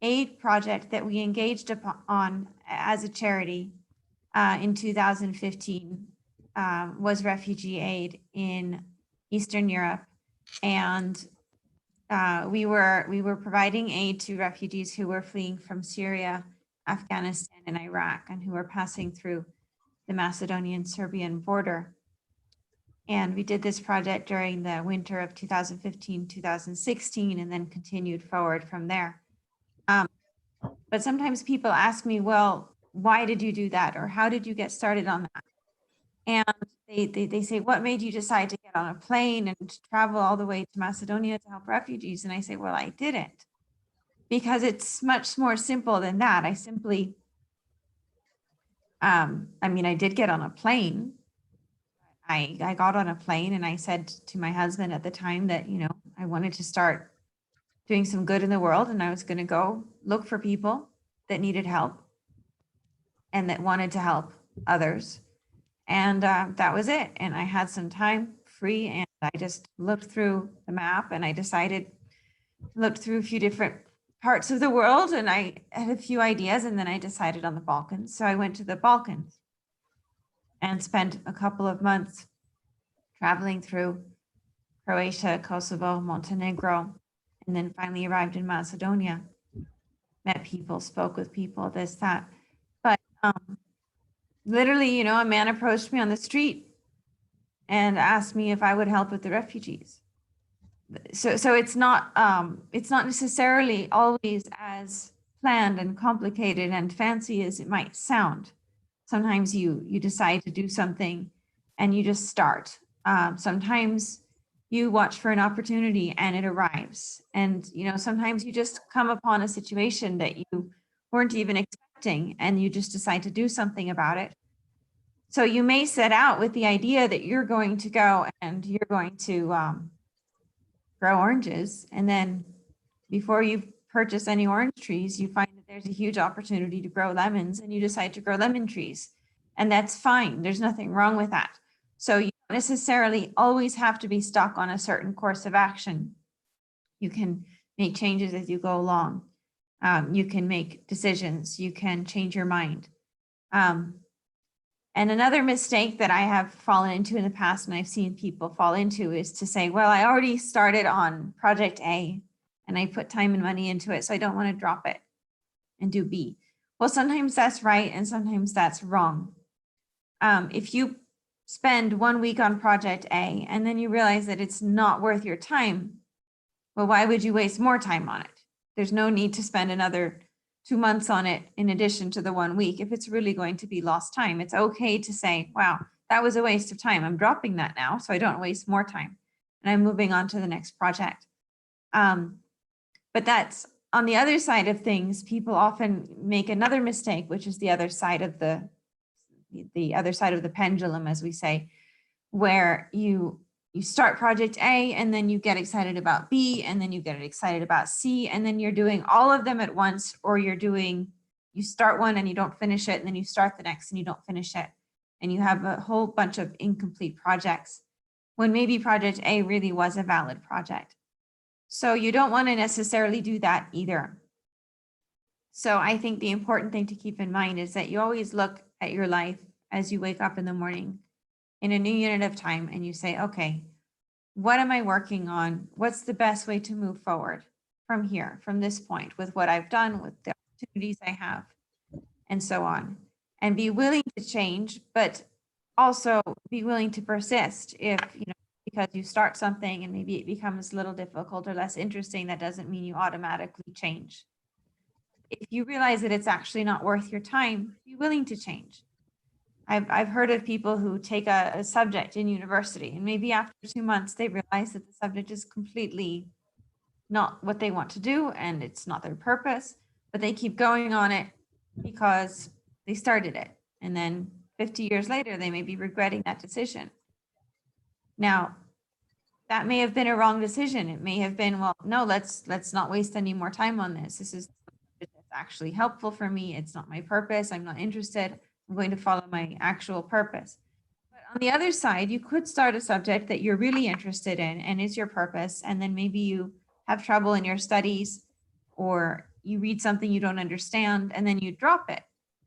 aid project that we engaged on as a charity in 2015 was refugee aid in Eastern Europe. And we were providing aid to refugees who were fleeing from Syria, Afghanistan, and Iraq, and who were passing through the Macedonian-Serbian border. And we did this project during the winter of 2015, 2016, and then continued forward from there. But sometimes people ask me, well, why did you do that? Or how did you get started on that? And they say, what made you decide to get on a plane and travel all the way to Macedonia to help refugees? And I say, well, I didn't, because it's much more simple than that. I simply, I mean, I did get on a plane. I got on a plane and I said to my husband at the time that, you know, I wanted to start doing some good in the world, and I was going to go look for people that needed help and that wanted to help others. And that was it. And I had some time free, and I just looked through the map, and I looked through a few different parts of the world, and I had a few ideas, and then I decided on the Balkans. So I went to the Balkans and spent a couple of months traveling through Croatia, Kosovo, Montenegro, and then finally arrived in Macedonia, met people, spoke with people, this, that. But literally, you know, a man approached me on the street and asked me if I would help with the refugees. So it's not necessarily always as planned and complicated and fancy as it might sound. Sometimes you decide to do something and you just start. Sometimes you watch for an opportunity and it arrives. And, you know, sometimes you just come upon a situation that you weren't even expecting and you just decide to do something about it. So you may set out with the idea that you're going to go and you're going to grow oranges. And then before you purchase any orange trees, you find that there's a huge opportunity to grow lemons, and you decide to grow lemon trees. And that's fine. There's nothing wrong with that. So you don't necessarily always have to be stuck on a certain course of action. You can make changes as you go along. You can make decisions. You can change your mind. And another mistake that I have fallen into in the past, and I've seen people fall into, is to say, well, I already started on project A and I put time and money into it, so I don't want to drop it and do B. Well, sometimes that's right and sometimes that's wrong. If you spend 1 week on project A and then you realize that it's not worth your time, well, why would you waste more time on it? There's no need to spend another 2 months on it in addition to the 1 week if it's really going to be lost time. It's okay to say, wow, that was a waste of time. I'm dropping that now so I don't waste more time, and I'm moving on to the next project. But that's on the other side of things. People often make another mistake, which is the other side of the pendulum, as we say, where you start project A and then you get excited about B and then you get excited about C, and then you're doing all of them at once, or you start one and you don't finish it, and then you start the next and you don't finish it, and you have a whole bunch of incomplete projects when maybe project A really was a valid project. So you don't want to necessarily do that either. So I think the important thing to keep in mind is that you always look at your life as you wake up in the morning in a new unit of time, and you say, okay, what am I working on? What's the best way to move forward from here, from this point, with what I've done, with the opportunities I have, and so on. And be willing to change, but also be willing to persist. If, you know, because you start something and maybe it becomes a little difficult or less interesting, that doesn't mean you automatically change. If you realize that it's actually not worth your time, be willing to change. I've heard of people who take a subject in university, and maybe after 2 months they realize that the subject is completely not what they want to do and it's not their purpose, but they keep going on it because they started it. And then 50 years later, they may be regretting that decision. Now, that may have been a wrong decision. It may have been, well, no, let's not waste any more time on this. This is actually helpful for me. It's not my purpose. I'm not interested. I'm going to follow my actual purpose. But on the other side, you could start a subject that you're really interested in and is your purpose. And then maybe you have trouble in your studies, or you read something you don't understand and then you drop it.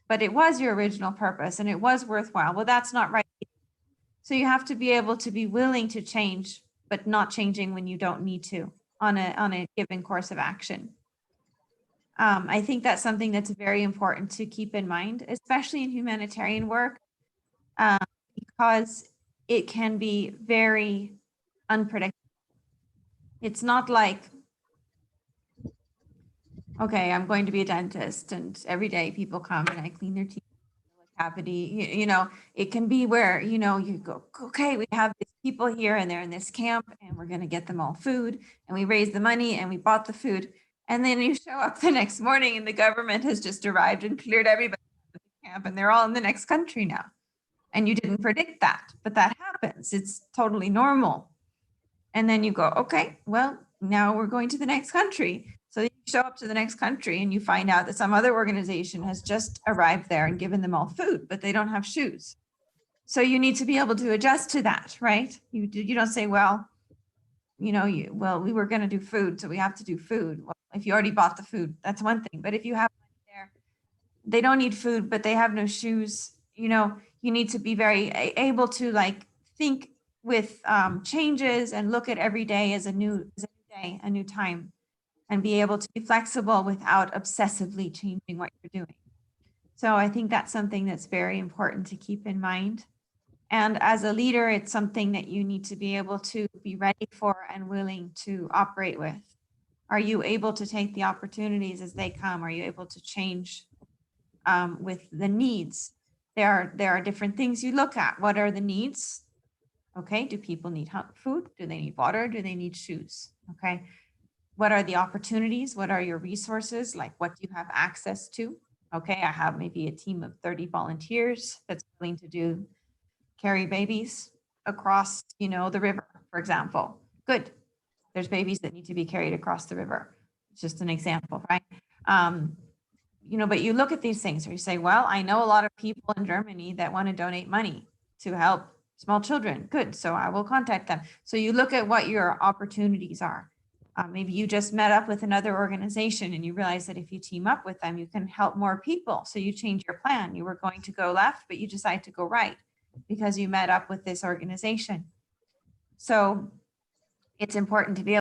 But it was your original purpose and it was worthwhile. Well, that's not right. So you have to be able to be willing to change, but not changing when you don't need to on a given course of action. I think that's something that's very important to keep in mind, especially in humanitarian work, because it can be very unpredictable. It's not like, okay, I'm going to be a dentist and every day people come and I clean their teeth, cavity, you know, it can be where, you know, you go, okay, we have these people here and they're in this camp and we're going to get them all food, and we raised the money and we bought the food. And then you show up the next morning and the government has just arrived and cleared everybody out of the camp and they're all in the next country now. And you didn't predict that, but that happens. It's totally normal. And then you go, okay, well, now we're going to the next country. So you show up to the next country and you find out that some other organization has just arrived there and given them all food, but they don't have shoes. So you need to be able to adjust to that, right? You don't say, well, you know, we were going to do food, so we have to do food. Well, if you already bought the food, that's one thing. But if you have money there, they don't need food, but they have no shoes. You know, you need to be very able to like think with changes and look at every day as a new day, a new time, and be able to be flexible without obsessively changing what you're doing. So I think that's something that's very important to keep in mind. And as a leader, it's something that you need to be able to be ready for and willing to operate with. Are you able to take the opportunities as they come? Are you able to change with the needs? There are different things you look at. What are the needs? Okay, do people need food? Do they need water? Do they need shoes? Okay, what are the opportunities? What are your resources? Like, what do you have access to? Okay, I have maybe a team of 30 volunteers that's willing to carry babies across, you know, the river, for example. Good. There's babies that need to be carried across the river. It's just an example, right? You know, but you look at these things where you say, well, I know a lot of people in Germany that want to donate money to help small children. Good. So I will contact them. So you look at what your opportunities are. Maybe you just met up with another organization and you realize that if you team up with them, you can help more people. So you change your plan. You were going to go left, but you decide to go right because you met up with this organization. So it's important to be able